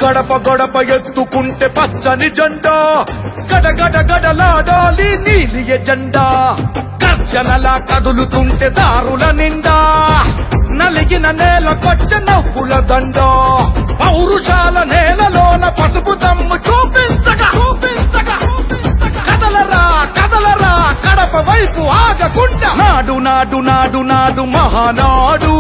గడప గడప ఎత్తుకుంటే పచ్చని జెండా గడగడ గడలాడాలి నీలి ఎజెండా గర్జనలా కదులుతుంటే దారుల నిండా నలిగిన నేలకొచ్చ నవ్వుల దండ పౌరుషాల నేలలోన పసుపు దమ్ము చూపించగా కదలరా కదలరా కడప వైపు ఆగకుండా నాడు నాడు నాడు నాడు మహానాడు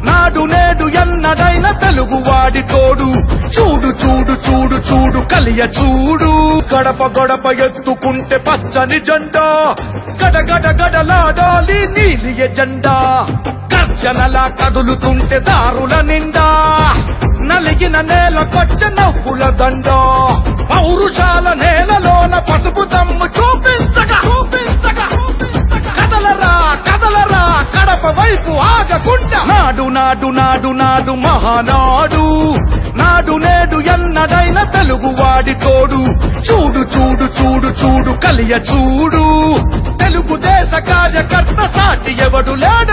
నాడు నేడు ఎన్నడైన తెలుగువాడి తోడు చూడు చూడు చూడు చూడు కలియ చూడు గడప గడప ఎత్తుకుంటే పచ్చని జెండా గడగడ గడలాడాలి నీలి ఎజెండా గర్జనలా కదులుతుంటే దారుల నిండా నలిగిన నేలకొచ్చ నవ్వుల దండ పౌరుషాల నేలలోన పసుపు దమ్ము చూపించగా కదలరా కదలరా కడప వైపు ఆగకుండా నాడు నాడు నాడు నాడు మహానాడు నాడు నేడు ఎన్నడైన తెలుగువాడి తోడు చూడు చూడు చూడు చూడు కలియ చూడు తెలుగుదేశ కార్యకర్త సాటి ఎవడు లేడు